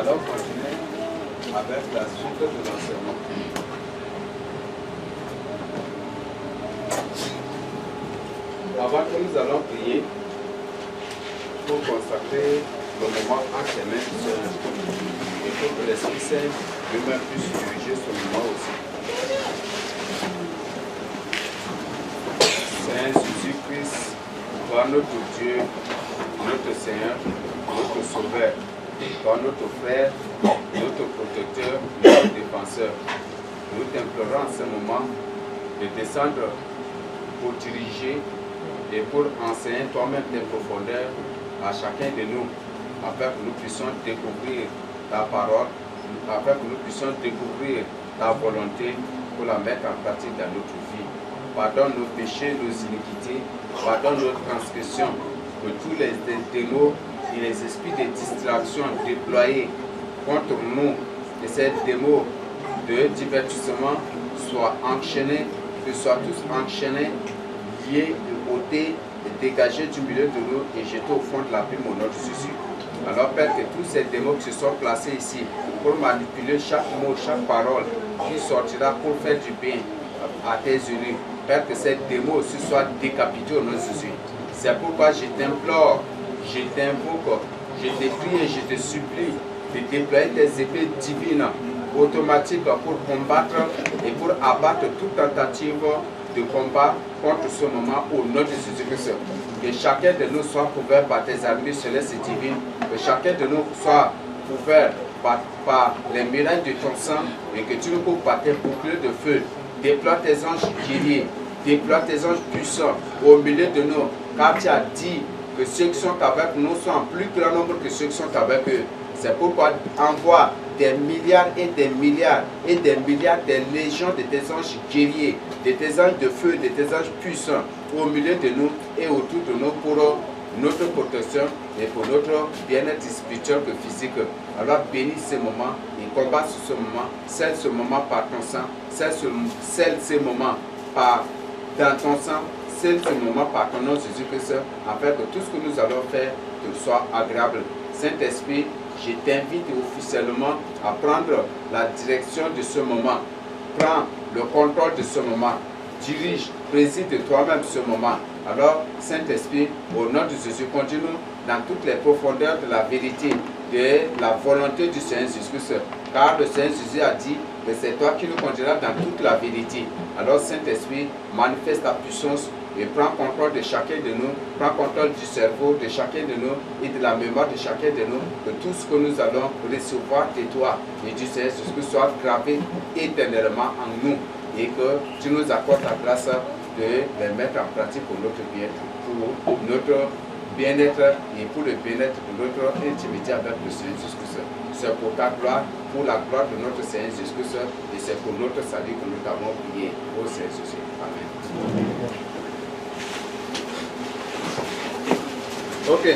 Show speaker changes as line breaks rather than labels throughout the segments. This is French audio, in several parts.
allons continuer avec la suite de l'enseignement. Avant que nous allons prier, pour consacrer le moment en ses mains du Seigneur, il faut que l'Esprit Saint lui-même puisse diriger ce moment aussi. Saint Jésus-Christ, toi notre Dieu, notre Seigneur, notre Sauveur, toi notre frère, notre protecteur, notre défenseur, nous t'implorons en ce moment de descendre pour diriger et pour enseigner toi-même tes profondeurs à chacun de nous, afin que nous puissions découvrir ta parole, afin que nous puissions découvrir ta volonté pour la mettre en pratique dans notre vie. Pardonne nos péchés, nos iniquités, pardonne nos transgressions, que tous les démons et les esprits de distraction déployés contre nous, et ces démons de divertissement soient enchaînés, que soient tous enchaînés, liés, ôtés, dégagés du milieu de nous et jetés au fond de la plume au nom de Jésus. Alors Père, que tous ces démons qui se sont placés ici pour manipuler chaque mot, chaque parole qui sortira pour faire du bien à tes élus, Père, que ces démons aussi soient décapités au nom de Jésus. C'est pourquoi je t'implore, je t'invoque, je te prie et je te supplie de déployer tes épées divines automatiques pour combattre et pour abattre toute tentative de combat contre ce moment au nom de Jésus-Christ. Que chacun de nous soit couvert par tes armées célestes et divines, que chacun de nous soit couvert par les miracles de ton sang et que tu nous couvres par tes boucliers de feu. Déploie tes anges guerriers, déploie tes anges puissants au milieu de nous, car tu as dit que ceux qui sont avec nous sont en plus grand nombre que ceux qui sont avec eux. C'est pourquoi envoie des milliards et des milliards et des milliards de légions de tes anges guerriers, de tes anges de feu, de tes anges puissants au milieu de nous et autour de nous pour notre protection et pour notre bien-être spirituel que physique. Alors bénis ce moment et combat ce moment, scelle ce moment par ton sang, scelle ce moment dans ton sang, scelle ce moment par ton nom Jésus-Christ, afin que tout ce que nous allons faire te soit agréable. Saint-Esprit, je t'invite officiellement à prendre la direction de ce moment. Prends le contrôle de ce moment. Dirige, préside toi-même ce moment. Alors, Saint-Esprit, au nom de Jésus, continue dans toutes les profondeurs de la vérité, de la volonté du Seigneur Jésus-Christ. Car le Seigneur Jésus a dit que c'est toi qui nous conduiras dans toute la vérité. Alors, Saint-Esprit, manifeste ta puissance et prends contrôle de chacun de nous, prends contrôle du cerveau de chacun de nous et de la mémoire de chacun de nous, que tout ce que nous allons recevoir de toi et du Seigneur Jésus soit gravé éternellement en nous et que tu nous accordes la grâce de les mettre en pratique pour notre bien-être, pour notre bien-être et pour le bien-être de notre intimité avec le Seigneur Jésus-Christ. C'est pour ta gloire, pour la gloire de notre Seigneur Jésus-Christ et c'est pour notre salut que nous t'avons prié au Seigneur Jésus. Amen. Ok.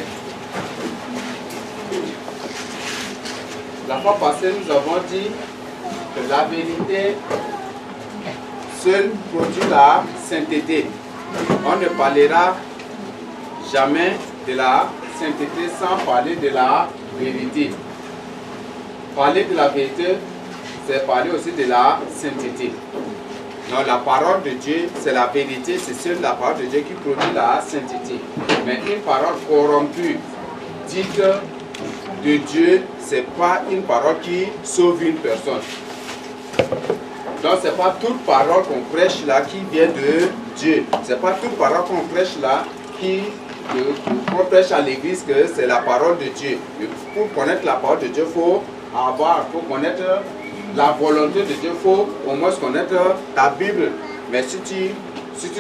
La fois passée, nous avons dit que la vérité seule produit la sainteté. On ne parlera jamais de la sainteté sans parler de la vérité. Parler de la vérité, c'est parler aussi de la sainteté. Donc la parole de Dieu, c'est la vérité, c'est seule la parole de Dieu qui produit la sainteté. Mais une parole corrompue, dite de Dieu, c'est pas une parole qui sauve une personne. Donc c'est pas toute parole qu'on prêche là qui vient de Dieu. C'est pas toute parole qu'on prêche là qu'on prêche à l'église que c'est la parole de Dieu. Mais pour connaître la parole de Dieu, il faut connaître la volonté de Dieu, il faut au moins connaître ta Bible. Mais si tu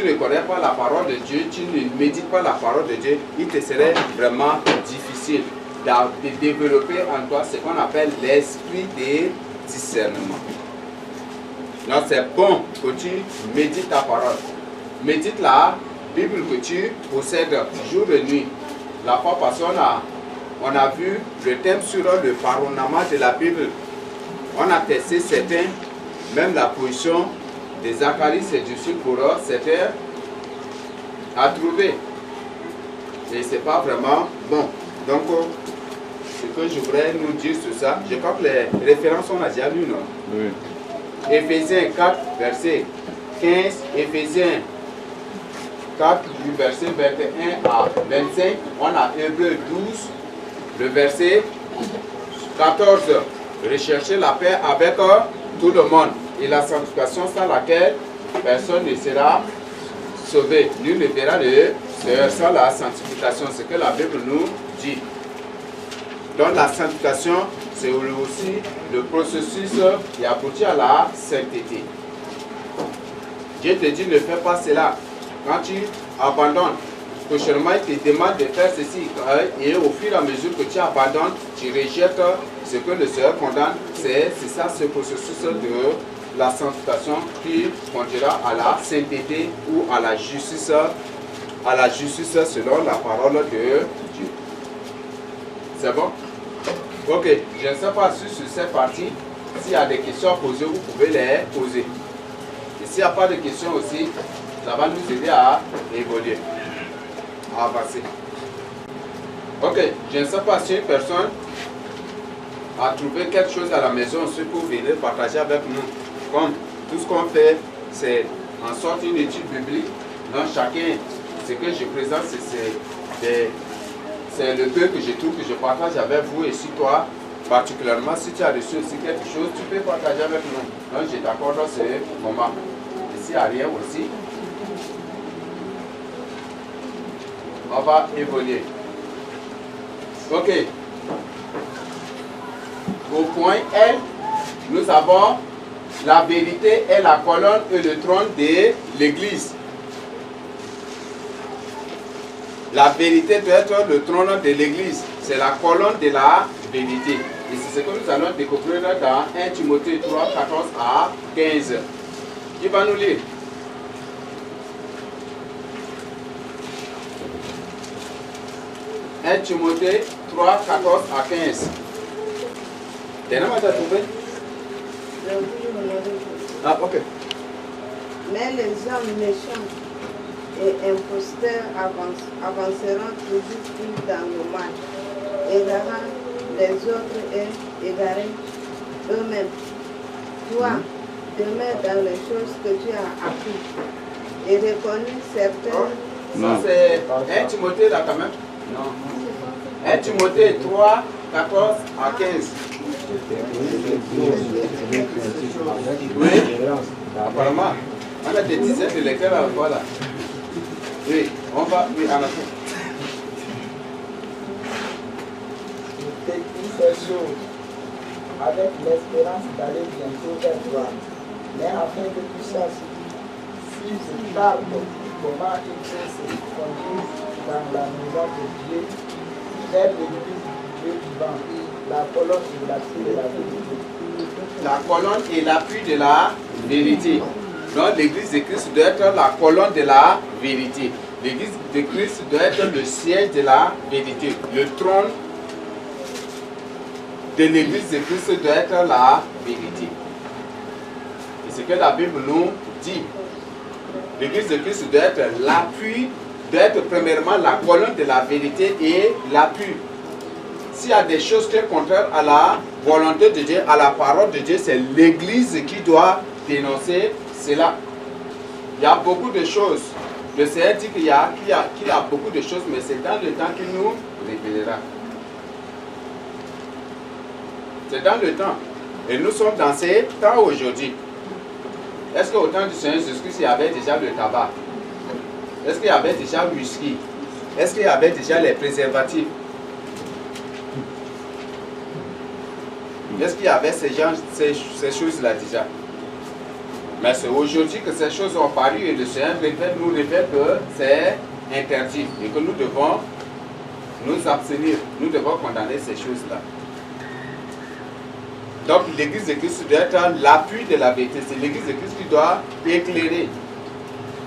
ne connais pas la parole de Dieu, tu ne médites pas la parole de Dieu, il te serait vraiment difficile de développer en toi ce qu'on appelle l'esprit de discernement. Donc c'est bon que tu médites ta parole. Médite la Bible que tu possèdes jour et nuit. La fois passée, on a vu le thème sur le pardonnement de la Bible. On a testé certains, même la position de Zacharie et du Sulfureur, c'était à trouver. Et c'est pas vraiment bon. Donc, ce que je voudrais nous dire sur ça, je crois que les références on a déjà lues, non?
Oui.
Éphésiens 4, verset 15, Éphésiens 4, du verset 21 à 25, on a Hébreux 12, le verset 14. Recherchez la paix avec tout le monde et la sanctification sans laquelle personne ne sera sauvé. Nul ne verra le Seigneur sans la sanctification, c'est ce que la Bible nous dit. Donc la sanctification, c'est aussi le processus qui aboutit à la sainteté. Dieu te dit ne fais pas cela. Quand tu abandonnes, prochainement il te demande de faire ceci. Et au fur et à mesure que tu abandonnes, tu rejettes ce que le Seigneur condamne. C'est ça ce processus de la sanctification qui conduira à la sainteté ou à la justice selon la parole de Dieu. C'est bon? Ok, je ne sais pas si sur cette partie, s'il y a des questions à poser, vous pouvez les poser. Et s'il n'y a pas de questions aussi, ça va nous aider à évoluer, à avancer. Ok, je ne sais pas si une personne a trouvé quelque chose à la maison aussi pour venir partager avec nous. Comme tout ce qu'on fait, c'est en sorte une étude biblique. Donc chacun, ce que je présente, c'est le peu que je trouve que je partage avec vous. Et si toi, particulièrement, si tu as reçu aussi quelque chose, tu peux partager avec nous. Donc je t'accorde ce moment. Et s'il n'y a rien aussi, on va évoluer. Ok. Au point L, nous avons la vérité est la colonne et le trône de l'Église. La vérité doit être le trône de l'Église. C'est la colonne de la vérité. Et c'est ce que nous allons découvrir dans 1 Timothée 3, 14 à 15. Qui va nous lire? « 1 Timothée 3, 14 à 15. » Dernièrement, tu as trouvé? Ah, ok.
Mais les hommes méchants et imposteurs avanceront toujours plus dans le mal, égarant les autres et égarés eux-mêmes. Toi, demeure dans les choses que tu as apprises et reconnais certaines.
Ça, c'est 1 Timothée là quand même? Non. 1 Timothée 3, 14 à 15. Oui, apparemment, on a des dizaines de lecteurs à la fois là. Oui, on va, oui, en attendant.
Je t'écris ces choses avec l'espérance d'aller bientôt vers toi, mais afin que tu saches si je parle comment il faut se conduire dans la maison de Dieu, vers l'église du Dieu vivant, la colonne et l'appui de la vérité.
La colonne et l'appui de la vérité. Donc l'église de Christ doit être la colonne de la vérité. L'église de Christ doit être le siège de la vérité. Le trône de l'église de Christ doit être la vérité. Et c'est ce que la Bible nous dit. L'église de Christ doit être l'appui, doit être premièrement la colonne de la vérité et l'appui. S'il y a des choses qui sont contraires à la volonté de Dieu, à la parole de Dieu, c'est l'église qui doit dénoncer cela. Il y a beaucoup de choses. Le Seigneur dit qu'il y a beaucoup de choses, mais c'est dans le temps qu'il nous révélera. C'est dans le temps. Et nous sommes dans ces temps aujourd'hui. Est-ce qu'au temps du Seigneur Jésus-Christ, il y avait déjà le tabac? Est-ce qu'il y avait déjà le whisky? Est-ce qu'il y avait déjà les préservatifs? Est-ce qu'il y avait ces choses-là déjà? Mais c'est aujourd'hui que ces choses ont paru et le Seigneur nous révèle que c'est interdit et que nous devons nous abstenir. Nous devons condamner ces choses-là. Donc l'église de Christ doit être l'appui de la vérité. C'est l'église de Christ qui doit éclairer,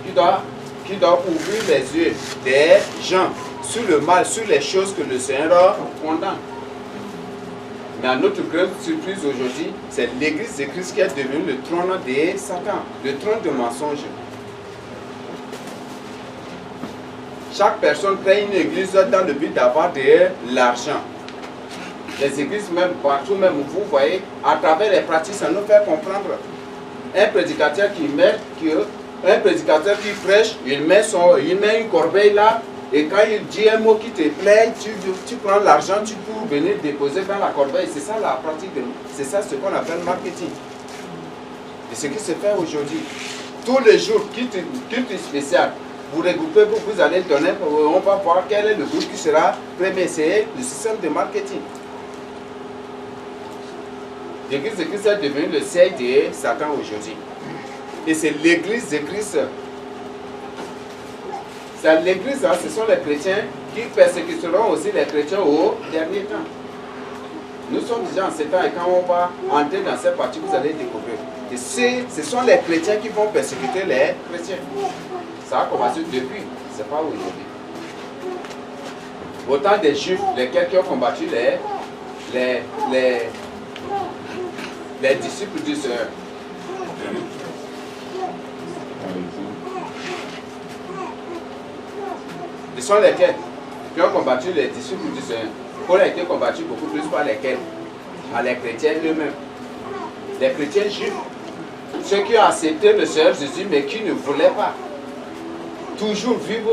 qui doit ouvrir les yeux des gens sur le mal, sur les choses que le Seigneur condamne. Mais à notre grande surprise aujourd'hui, c'est l'église de Christ qui est devenue le trône de Satan, le trône de mensonge. Chaque personne crée une église dans le but d'avoir de l'argent. les églises même, partout même, vous voyez, à travers les pratiques, ça nous fait comprendre. Un prédicateur un prédicateur qui prêche, il met une corbeille là, et quand il dit un mot qui te plaît, tu prends l'argent, tu peux venir déposer dans la corbeille. C'est ça la pratique, c'est ça ce qu'on appelle marketing. Et ce qui se fait aujourd'hui, tous les jours, culte spécial, vous regroupez, vous allez donner, on va voir quel est le groupe qui sera premier. C'est le système de marketing. L'église de Christ est devenue le siège de Satan aujourd'hui. Et c'est l'église de Christ. C'est l'église, ce sont les chrétiens qui persécuteront aussi les chrétiens au dernier temps. Nous sommes déjà en ces temps et quand on va entrer dans cette partie, vous allez découvrir. Et ce sont les chrétiens qui vont persécuter les chrétiens. Ça a commencé depuis, ce n'est pas aujourd'hui. Autant des juifs, lesquels qui ont combattu les disciples du Seigneur. Ce sont lesquels qui ont combattu les disciples du Seigneur. Paul a été combattu beaucoup plus par lesquels? Par les chrétiens eux-mêmes. Les chrétiens juifs, ceux qui ont accepté le Seigneur Jésus, mais qui ne voulaient pas toujours vivre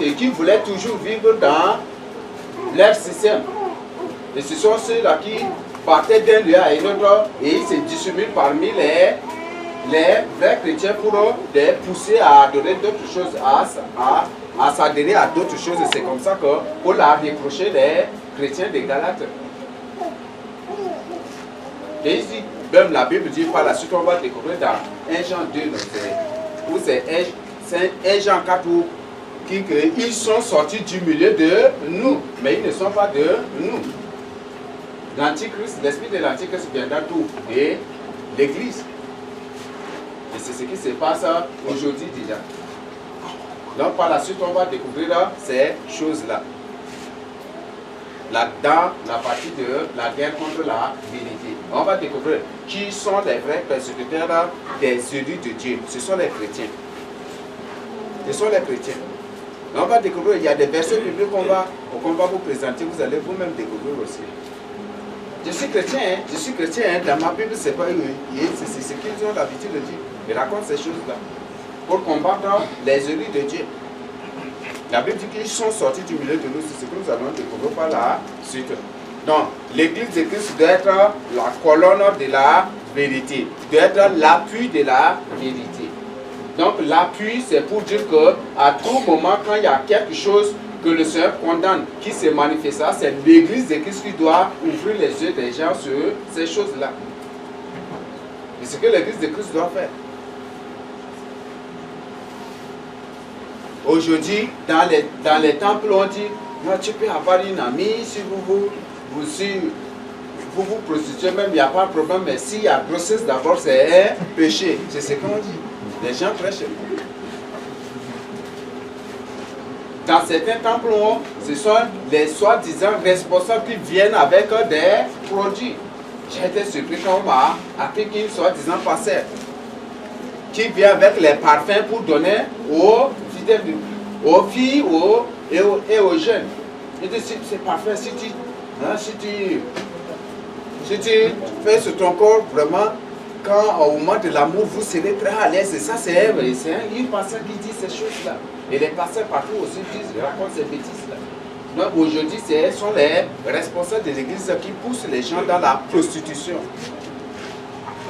et qui voulaient toujours vivre dans leur système. Et ce sont ceux-là qui partaient d'un lieu à un autre et ils se dissimulent parmi les vrais chrétiens pour les pousser à adorer d'autres choses, à s'adhérer à d'autres choses. Et c'est comme ça que Paul a décroché les chrétiens de Galates. Et ici, même la Bible dit par la suite, on va découvrir dans 1 Jean 2, où c'est 1 Jean 4 où ils sont sortis du milieu de nous, mais ils ne sont pas de nous. L'Antichrist, l'esprit de l'Antichrist viendra tout et l'Église. Et c'est ce qui se passe aujourd'hui déjà. Donc par la suite, on va découvrir ces choses-là. Dans la partie de la guerre contre la vérité. On va découvrir qui sont les vrais persécuteurs des élus de Dieu. Ce sont les chrétiens. Ce sont les chrétiens. On va découvrir, il y a des versets bibliques qu'on va vous présenter, vous allez vous-même découvrir aussi. Je suis chrétien, dans ma Bible, c'est pas c'est ce qu'ils ont l'habitude de dire. Ils racontent ces choses-là pour combattre les élus de Dieu. La Bible dit qu'ils sont sortis du milieu de nous, c'est ce que nous allons découvrir par la suite. Donc, l'église de Christ doit être la colonne de la vérité, doit être l'appui de la vérité. Donc, l'appui, c'est pour dire qu'à tout moment, quand il y a quelque chose que le Seigneur condamne, qui se manifeste, c'est l'église de Christ qui doit ouvrir les yeux des gens sur ces choses-là. Et ce que l'église de Christ doit faire. Aujourd'hui, dans les temples, on dit, non, tu peux avoir une amie, si vous vous prostituez même, il n'y a pas de problème, mais s'il y a grossesse d'abord, c'est un péché. C'est ce qu'on dit. Les gens prêchent. Dans certains temples, ce sont les soi-disant responsables qui viennent avec des produits. J'ai été surpris quand on m'a appris qu'une soi-disant pasteur qui vient avec les parfums pour donner aux filles et aux jeunes. Il dit, c'est parfait, si tu fais sur ton corps, vraiment, quand au moment de l'amour, vous serez très à l'aise. Et ça, c'est une pasteur qui dit ces choses-là. Et les pasteurs partout aussi racontent ces bêtises-là. Donc aujourd'hui, ce sont les responsables de l'église qui poussent les gens dans la prostitution.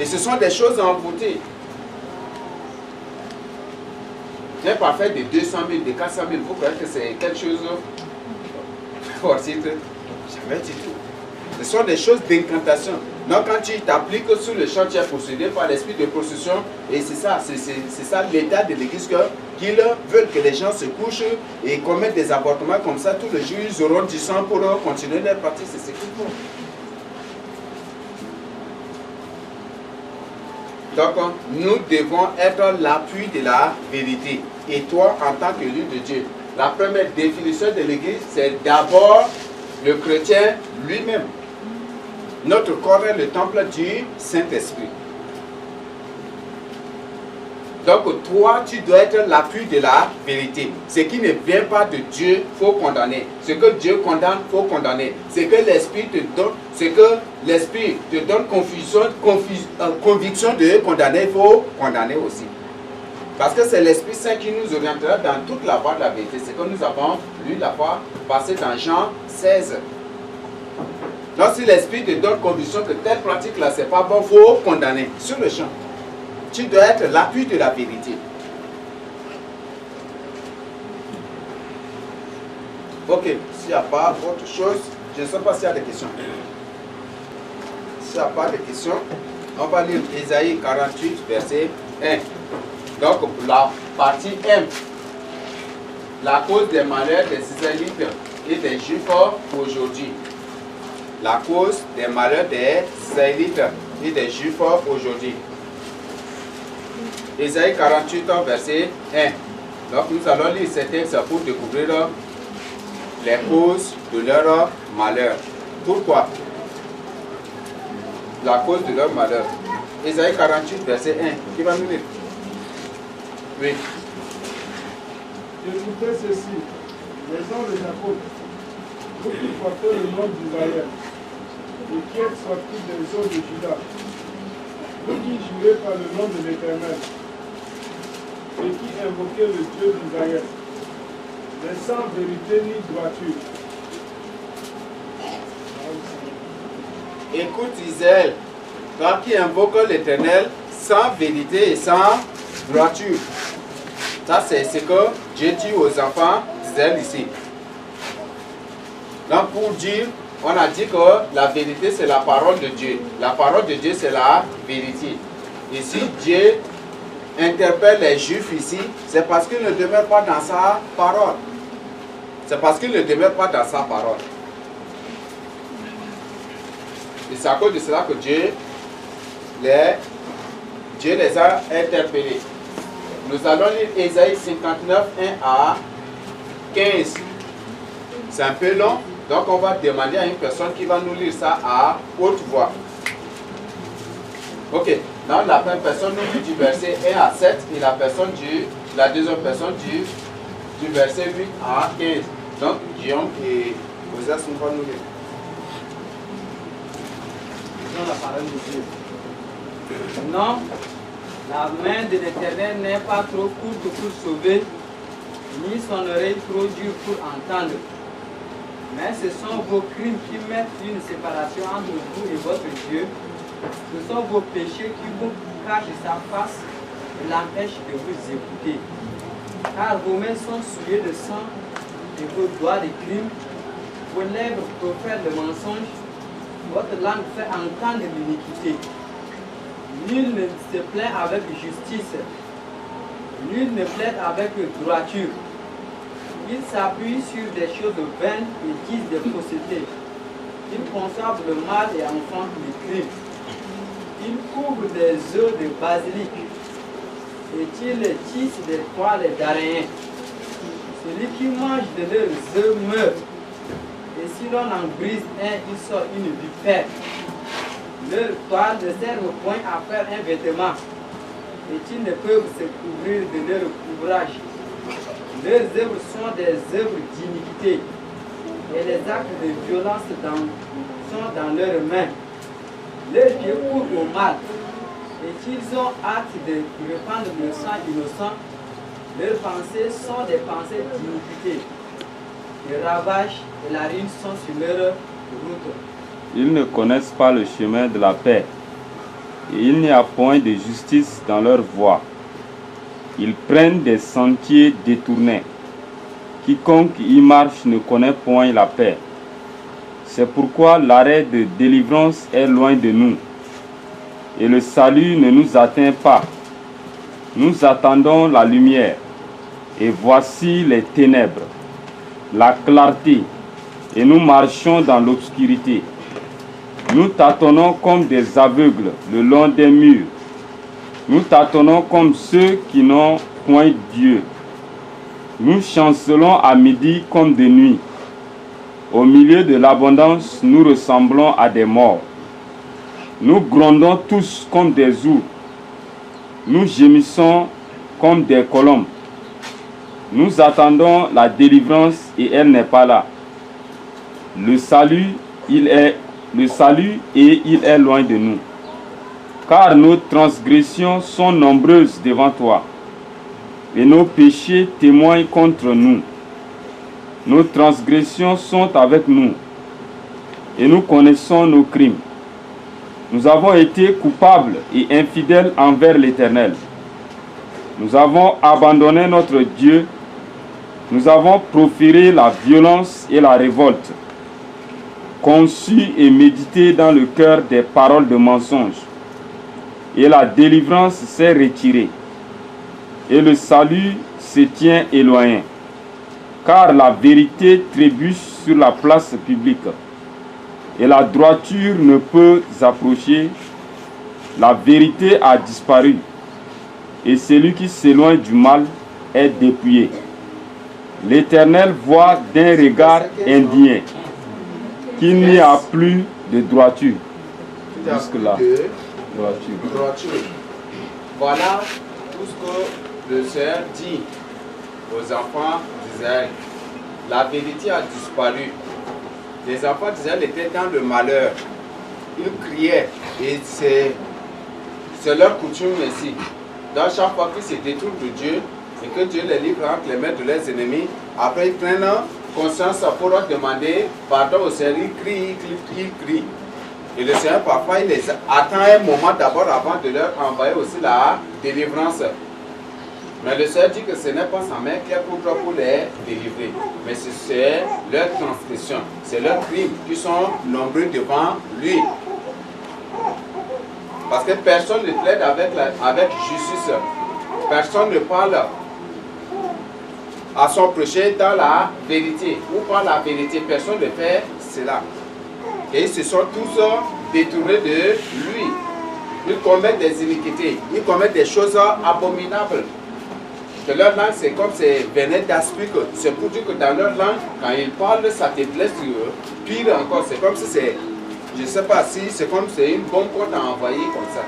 Et ce sont des choses envoûtées. Un parfait de 200 000, de 400 000, vous croyez que c'est quelque chose pour titre? Jamais du tout. Ce sont des choses d'incantation. Donc quand tu t'appliques sur le champ, tu es possédé par l'esprit de prostitution. Et c'est ça l'état de l'église, qu'ils veulent que les gens se couchent et commettent des avortements comme ça. Tous les jours, ils auront du sang pour continuer leur pratique. C'est ce qu'ils font. Donc, nous devons être l'appui de la vérité. Et toi, en tant qu'élu de Dieu, la première définition de l'église, c'est d'abord le chrétien lui-même. Notre corps est le temple du Saint-Esprit. Donc toi, tu dois être l'appui de la vérité. Ce qui ne vient pas de Dieu, il faut condamner. Ce que Dieu condamne, il faut condamner. Ce que l'Esprit te donne, conviction de condamner, il faut condamner aussi. Parce que c'est l'Esprit Saint qui nous orientera dans toute la voie de la vérité. C'est que nous avons lu la fois passée dans Jean 16. Donc si l'Esprit te donne conviction que telle pratique-là, c'est pas bon, il faut condamner sur le champ. Tu dois être l'appui de la vérité. Ok, s'il n'y a pas autre chose, je ne sais pas s'il y a des questions. S'il n'y a pas de questions, on va lire Ésaïe 48, verset 1. Donc, la partie M, la cause des malheurs des Israélites et des Juifs aujourd'hui. La cause des malheurs des Israélites et des Juifs aujourd'hui. Ésaïe 48, verset 1. Donc, nous allons lire ces textes pour découvrir les causes de leur malheur. Pourquoi? La cause de leur malheur. Ésaïe 48, verset 1. Qui va nous lire? Oui.
Écoutez ceci, les gens de Jacob, vous qui portez le nom d'Israël, et qui êtes sortis des eaux de Juda, vous qui jurez par le nom de l'Éternel, et qui invoquez le Dieu d'Israël, mais sans vérité ni droiture.
Écoute Israël, toi qui invoques l'Éternel sans vérité et sans droiture. Ça, c'est ce que Dieu dit aux enfants d'Israël ici. Donc, pour dire, on a dit que la vérité, c'est la parole de Dieu. La parole de Dieu, c'est la vérité. Ici, Dieu interpelle les Juifs ici, c'est parce qu'ils ne demeurent pas dans sa parole. C'est parce qu'ils ne demeurent pas dans sa parole. Et c'est à cause de cela que Dieu les a interpellés. Nous allons lire Ésaïe 59, 1 à 15. C'est un peu long, donc on va demander à une personne qui va nous lire ça à haute voix. Ok, donc la première personne nous lit du verset 1 à 7 et la deuxième personne du verset 8 à 15. Donc Guillaume et Osas nous vont nous lire.
La parole de Dieu. Non, la main de l'Éternel n'est pas trop courte pour sauver, ni son oreille trop dure pour entendre. Mais ce sont vos crimes qui mettent une séparation entre vous et votre Dieu. Ce sont vos péchés qui vous cachent sa face et l'empêchent de vous écouter. Car vos mains sont souillées de sang et vos doigts de crime. Vos lèvres profèrent le mensonge. Votre langue fait entendre l'iniquité. Nul ne se plaint avec justice. Nul ne plaide avec droiture. Ils s'appuient sur des choses vaines et disent des faussetés. Ils conçoivent le mal et enfantent le crime. Ils couvrent des œufs de basilic et ils tissent des toiles d'araignée. Celui qui mange de leurs œufs meurt. Et si l'on en brise un, il sort une vipère. Leurs toiles ne servent point à faire un vêtement, et ils ne peuvent se couvrir de leur couvrage. Leurs œuvres sont des œuvres d'iniquité, et les actes de violence sont dans leurs mains. Leurs pieds courent au mal, et ils ont hâte de répandre le sang innocent. Leurs pensées sont des pensées d'iniquité. Les ravages et la ruine sont sur leur route.
Ils ne connaissent pas le chemin de la paix, et il n'y a point de justice dans leur voie. Ils prennent des sentiers détournés. Quiconque y marche ne connaît point la paix. C'est pourquoi l'arrêt de délivrance est loin de nous, et le salut ne nous atteint pas. Nous attendons la lumière, et voici les ténèbres, la clarté, et nous marchons dans l'obscurité. Nous tâtonnons comme des aveugles le long des murs. Nous tâtonnons comme ceux qui n'ont point Dieu. Nous chancelons à midi comme de nuit. Au milieu de l'abondance, nous ressemblons à des morts. Nous grondons tous comme des ours. Nous gémissons comme des colombes. Nous attendons la délivrance et elle n'est pas là. Le salut et il est loin de nous. Car nos transgressions sont nombreuses devant toi, et nos péchés témoignent contre nous. Nos transgressions sont avec nous, et nous connaissons nos crimes. Nous avons été coupables et infidèles envers l'Éternel. Nous avons abandonné notre Dieu. Nous avons proféré la violence et la révolte, conçu et médité dans le cœur des paroles de mensonge. Et la délivrance s'est retirée, et le salut se tient éloigné. Car la vérité trébuche sur la place publique, et la droiture ne peut approcher. La vérité a disparu, et celui qui s'éloigne du mal est dépouillé. L'Éternel voit d'un regard indigné qu'il n'y a plus de droiture. Jusque-là,
droiture. Voilà tout ce que le Seigneur dit aux enfants d'Israël. La vérité a disparu. Les enfants d'Israël étaient dans le malheur. Ils criaient. Et c'est leur coutume ici. Dans chaque fois qu'ils se détournent de Dieu et que Dieu les livre entre les mains de leurs ennemis, après ils prennent conscience pour leur demander pardon au Seigneur. Ils crient. Et le Seigneur parfois il les attend un moment d'abord avant de leur envoyer aussi la délivrance. Mais le Seigneur dit que ce n'est pas sa main qui est pour les délivrer. Mais c'est leur transgression, c'est leurs crimes qui sont nombreux devant lui. Parce que personne ne plaide avec justice. Personne ne parle à son péché dans la vérité. Ou par la vérité, personne ne fait cela. Et ils se sont tous détournés de lui. Ils commettent des iniquités. Ils commettent des choses abominables. Que leur langue, c'est comme c'est venin d'aspic. C'est pour dire que dans leur langue, quand ils parlent, ça te blesse. Pire encore, c'est comme si c'est, je ne sais pas si c'est comme si c'est une bombe qu'on t'a envoyée comme ça.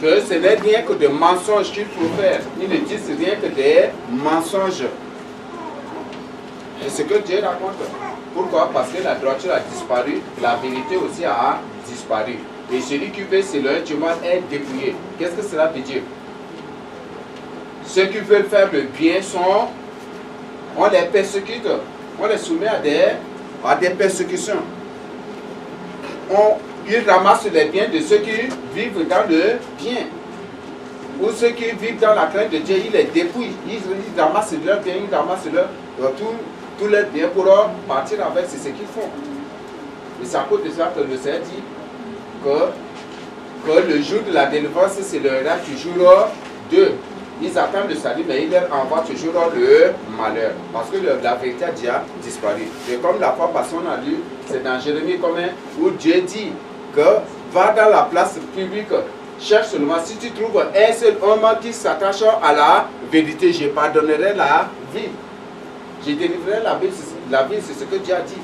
Que ce n'est rien que des mensonges qu'ils profèrent. Ils ne disent rien que des mensonges. Et ce que Dieu raconte. Pourquoi? Parce que la droiture a disparu, la vérité aussi a disparu. Et celui qui veut s'éloigner du mal est dépouillé. Qu'est-ce que cela veut dire? Ceux qui veulent faire le bien on les persécute, on les soumet à des persécutions. Ils ramassent les biens de ceux qui vivent dans le bien. Ou ceux qui vivent dans la crainte de Dieu, ils les dépouillent. Ils ramassent leurs biens, ils ramassent tous leurs biens pour partir avec, c'est ce qu'ils font. Et c'est à cause de cela que le Seigneur dit que le jour de la délivrance, c'est le rêve toujours d'eux. Ils attendent le salut, mais ils leur envoient toujours le malheur. Parce que la vérité a déjà disparu. Et comme la fois passée, on a lu, c'est dans Jérémie commun, où Dieu dit que va dans la place publique, cherche seulement, si tu trouves un seul homme qui s'attache à la vérité, je pardonnerai la vie. Je délivrerai la vie, c'est ce que Dieu a dit.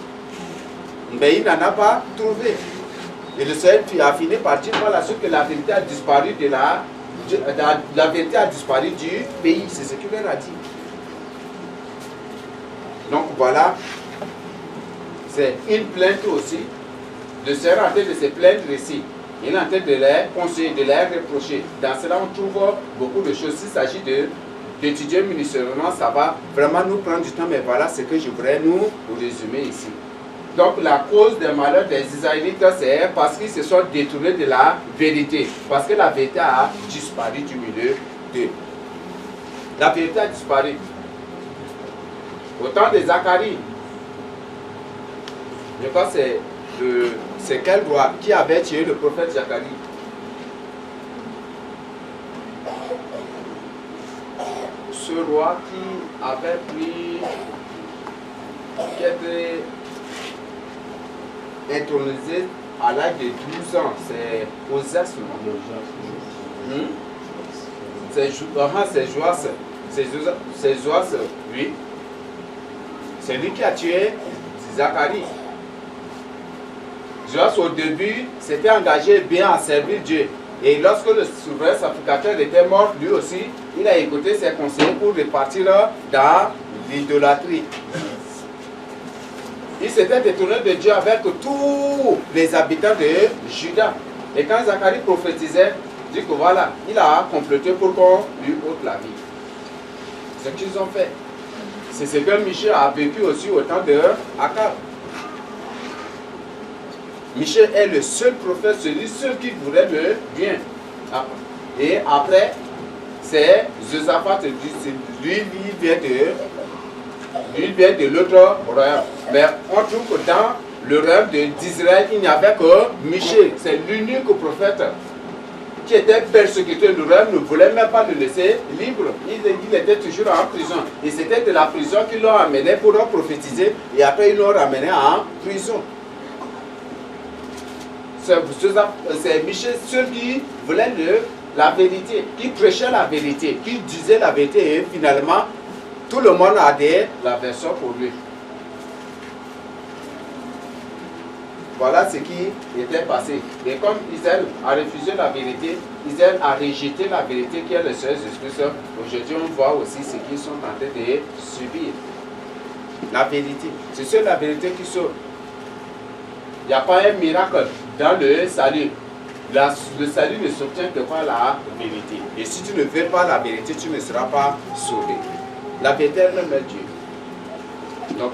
Mais il n'en a pas trouvé. Et le Seigneur a fini par dire par la suite que la vérité a disparu la vérité a disparu du pays. C'est ce qu'il leur a dit. Donc voilà, c'est une plainte aussi. Le Seigneur est en train de se plaindre ici. Il est en train de les conseiller, de les reprocher. Dans cela, on trouve beaucoup de choses. S'il s'agit d'étudier minutieusement, ça va vraiment nous prendre du temps. Mais voilà ce que je voudrais nous résumer ici. Donc la cause des malheurs des Israélites, c'est parce qu'ils se sont détournés de la vérité. Parce que la vérité a disparu du milieu d'eux. La vérité a disparu. Au temps de Zacharie, je crois que c'est quel roi qui avait tué le prophète Zacharie? Ce roi qui avait pris, qui était intronisé à l'âge de 12 ans, c'est Osas. C'est Joas, oui. C'est lui qui a tué Zacharie. Joas au début s'était engagé bien à servir Dieu. Et lorsque le souverain sacrificateur était mort, lui aussi, il a écouté ses conseils pour repartir dans l'idolâtrie. Il s'était détourné de Dieu avec tous les habitants de Juda. Et quand Zacharie prophétisait, il dit que voilà, il a complété pour qu'on lui ôte la vie. C'est ce qu'ils ont fait. C'est ce que Michée a vécu aussi au temps de Akab. Michée est le seul prophète, celui seul qui voulait le bien. Et après, c'est Josaphat, lui vient de l'autre royaume. Mais on trouve que dans le royaume d'Israël, il n'y avait que Michée. C'est l'unique prophète qui était persécuté. Le royaume ne voulait même pas le laisser libre. Il était toujours en prison. Et c'était de la prison qu'ils l'ont amené pour prophétiser. Et après, ils l'ont ramené en prison. C'est Michée seul qui voulait la vérité, qui prêchait la vérité, qui disait la vérité. Et finalement, tout le monde a des l'aversion pour lui. Voilà ce qui était passé. Et comme Israël a refusé la vérité, Israël a rejeté la vérité qui est le Seigneur Jésus-Christ. Aujourd'hui, on voit aussi ce qu'ils sont en train de subir. La vérité. C'est seule la vérité qui sauve. Il n'y a pas un miracle dans le salut. Le salut ne s'obtient que par la vérité. Et si tu ne veux pas la vérité, tu ne seras pas sauvé. La vérité elle-même est Dieu. Donc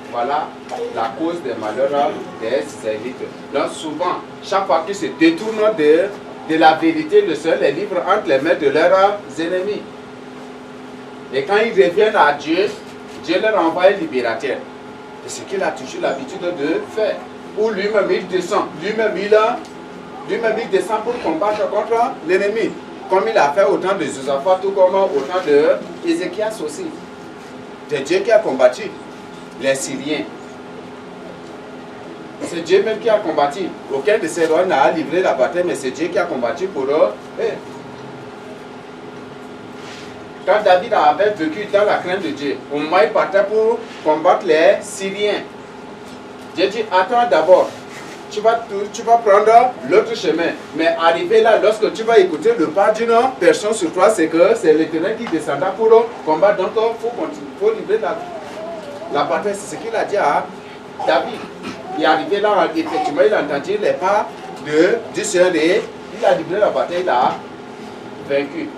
voilà la cause des malheurs des Israélites. Donc souvent, chaque fois qu'ils se détournent de la vérité, le Seigneur les livre entre les mains de leurs ennemis. Et quand ils reviennent à Dieu, Dieu leur envoie un libérateur. C'est ce qu'il a toujours l'habitude de faire. Ou lui-même il descend. Lui-même il descend pour combattre contre l'ennemi. Comme il a fait au temps de Josaphat, tout comme au temps de Ézéchias aussi. C'est Dieu qui a combattu les Syriens. C'est Dieu même qui a combattu. Aucun de ces rois n'a livré la bataille, mais c'est Dieu qui a combattu pour eux. Quand David avait vécu dans la crainte de Dieu, au moment où il partait pour combattre les Syriens, Dieu dit, attends d'abord, tu vas prendre l'autre chemin. Mais arrivé là, lorsque tu vas écouter le pas d'une personne sur toi, c'est que c'est l'Éternel qui descendra pour combattre. Donc il faut livrer la bataille. C'est ce qu'il a dit à David. Il est arrivé là, effectivement, il a entendu les pas du Seigneur et il a livré la bataille, il a vaincu.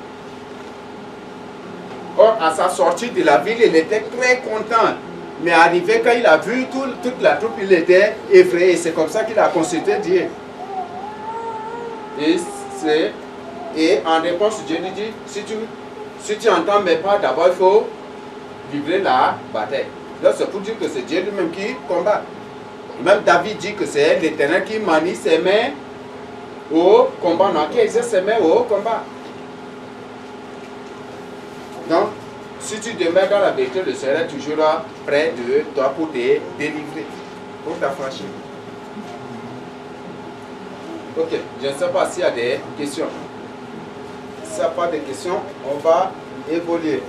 Or, à sa sortie de la ville, il était très content. Mais arrivé, quand il a vu toute la troupe, il était effrayé. C'est comme ça qu'il a consulté Dieu. Et en réponse, Dieu lui dit, si tu entends mes pas, d'abord il faut livrer la bataille. Donc c'est pour dire que c'est Dieu lui-même qui combat. Même David dit que c'est l'Éternel qui manie ses mains au combat, non, qui exerce ses mains au combat. Donc, si tu demeures dans la vérité, le Seigneur est toujours là, près de toi pour te délivrer, pour t'affranchir. Ok, je ne sais pas s'il y a des questions. S'il n'y a pas de questions, on va évoluer,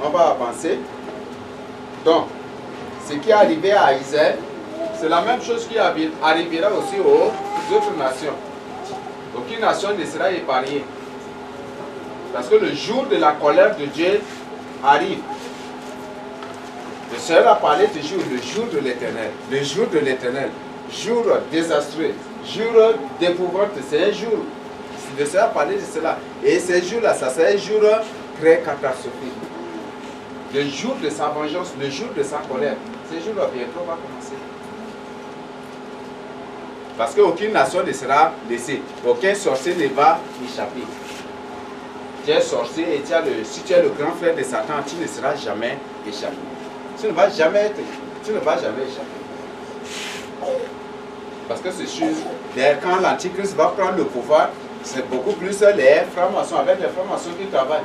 on va avancer. Donc, ce qui est arrivé à Israël, c'est la même chose qui arrivera aussi aux autres nations. Aucune nation ne sera épargnée. Parce que le jour de la colère de Dieu arrive. Le Seigneur a parlé toujours le jour de l'Éternel. Le jour de l'Éternel. Jour désastreux. Jour d'épouvante. C'est un jour. Le Seigneur a parlé de cela. Et ce jour-là, ça c'est un jour très catastrophique. Le jour de sa vengeance, le jour de sa colère. Ce jour-là bientôt va commencer. Parce qu'aucune nation ne sera laissée. Aucun sorcier ne va échapper. Tu es sorcier et si tu es le grand frère de Satan, tu ne seras jamais échappé. Tu ne vas jamais échapper. Parce que c'est sûr, quand l'Antichrist va prendre le pouvoir, c'est beaucoup plus les francs-maçons, avec les francs-maçons qui travaillent.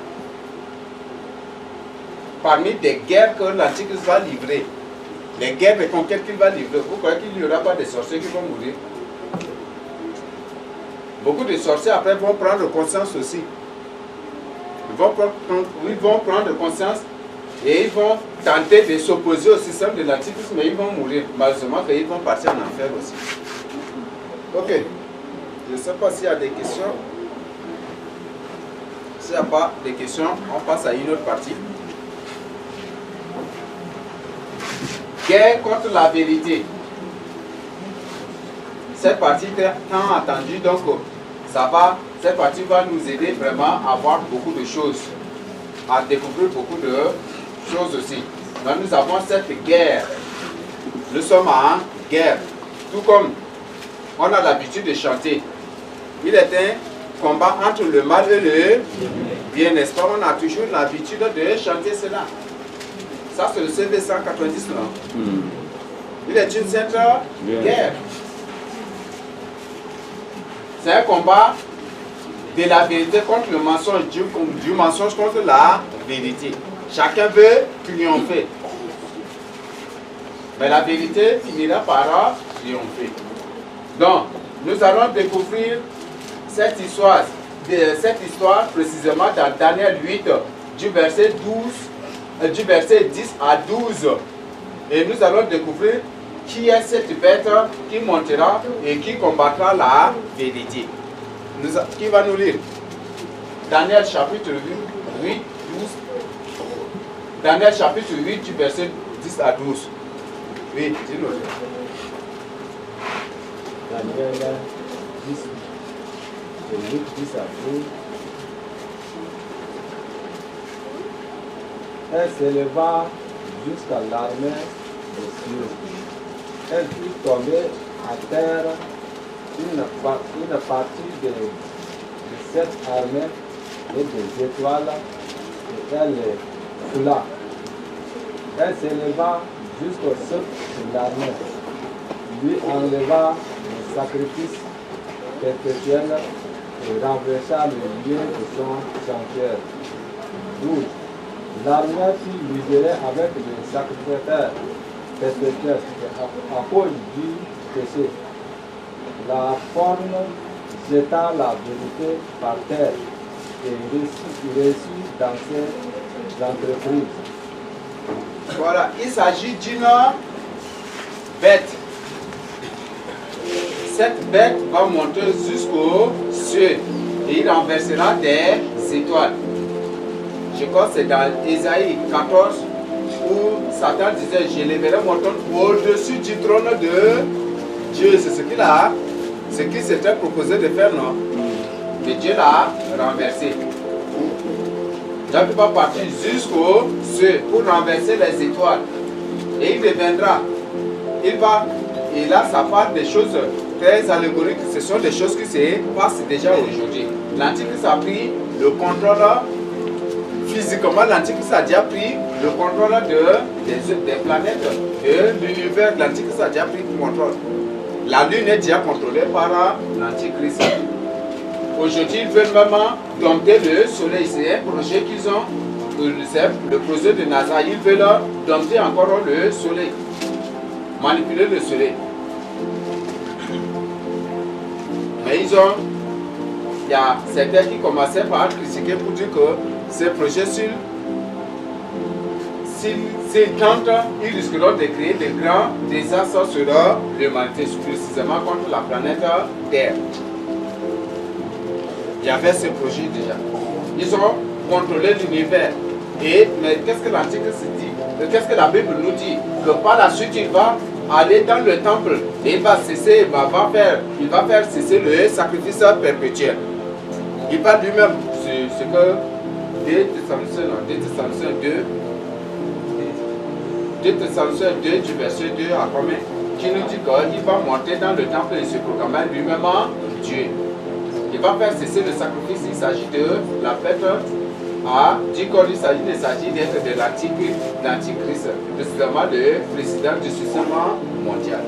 Parmi des guerres que l'Antichrist va livrer, les guerres de conquête qu'il va livrer, vous croyez qu'il n'y aura pas de sorciers qui vont mourir? Beaucoup de sorciers après vont prendre conscience aussi. Ils vont prendre conscience et ils vont tenter de s'opposer au système de l'Antichrist, mais ils vont mourir. Malheureusement, ils vont partir en enfer aussi. Ok. Je ne sais pas s'il y a des questions. S'il n'y a pas de questions, on passe à une autre partie. Guerre contre la vérité. Cette partie est tant attendue, donc cette partie va nous aider vraiment à voir beaucoup de choses, à découvrir beaucoup de choses aussi. Donc nous avons cette guerre. Nous sommes en guerre. Tout comme on a l'habitude de chanter. Il est un combat entre le mal et le bien, n'est-ce pas? On a toujours l'habitude de chanter cela. Ça, c'est le CV 190, non? Il est une sainte guerre. C'est un combat de la vérité contre le mensonge, du mensonge contre la vérité. Chacun veut triompher. Mais la vérité finira par triompher. Donc, nous allons découvrir cette histoire précisément dans Daniel 8, du verset 10 à 12. Et nous allons découvrir qui est cette bête qui montera et qui combattra la vérité. Qui va nous lire? Daniel chapitre 8, 12. Daniel chapitre 8 du verset 10 à 12. Oui, dis-nous.
Daniel 10, 8, 10 à 12. Elle s'éleva jusqu'à l'armée des cieux. Elle fut tombée à terre une partie de cette armée et des étoiles, et elle les foula. Elle s'éleva jusqu'au socle de l'armée, lui enleva le sacrifice perpétuel et renversa le lieu de son sanctuaire. 12. L'armée fut libérée avec le sacrificateur perpétuel à cause du péché. La forme jeta la vérité par terre et réussit dans ses entreprises.
Voilà, il s'agit d'une bête. Cette bête va monter jusqu'au ciel et il renversera des étoiles. Je crois que c'est dans Ésaïe 14 où Satan disait: je lèverai mon trône au-dessus du trône de Dieu. C'est ce qu'il s'était proposé de faire, non? Mais Dieu l'a renversé. Dieu va partir jusqu'au ciel pour renverser les étoiles. Et il reviendra. Et là, ça parle des choses très allégoriques. Ce sont des choses qui se passent déjà aujourd'hui. L'Antichrist a pris le contrôle. Physiquement, l'Antichrist a déjà pris le contrôle des planètes, de l'univers. L'Antichrist a déjà pris le contrôle. La Lune est déjà contrôlée par l'Antichrist. Aujourd'hui, ils veulent même dompter le soleil. C'est un projet qu'ils ont, le projet de NASA. Ils veulent dompter encore le soleil, manipuler le soleil. Mais il y a certains qui commençaient par critiquer pour dire que ces projets, s'ils tentent, ils risqueront de créer de grands désastres sur l'humanité, précisément contre la planète Terre. Il y avait ce projet déjà. Ils ont contrôlé l'univers. Mais qu'est-ce que l'Antichrist dit? Qu'est-ce que la Bible nous dit? Que par la suite, il va aller dans le temple et il va faire cesser le sacrifice perpétuel. Il parle lui-même, ce que 2 Thessaloniciens 2 du verset 2 à combien? Qui nous dit qu'il va monter dans le temple et se proclamer lui-même Dieu. Il va faire cesser le sacrifice. Il s'agit de la fête à Dicor. Il s'agit d'être de l'Antichrist, précisément le président du système mondial.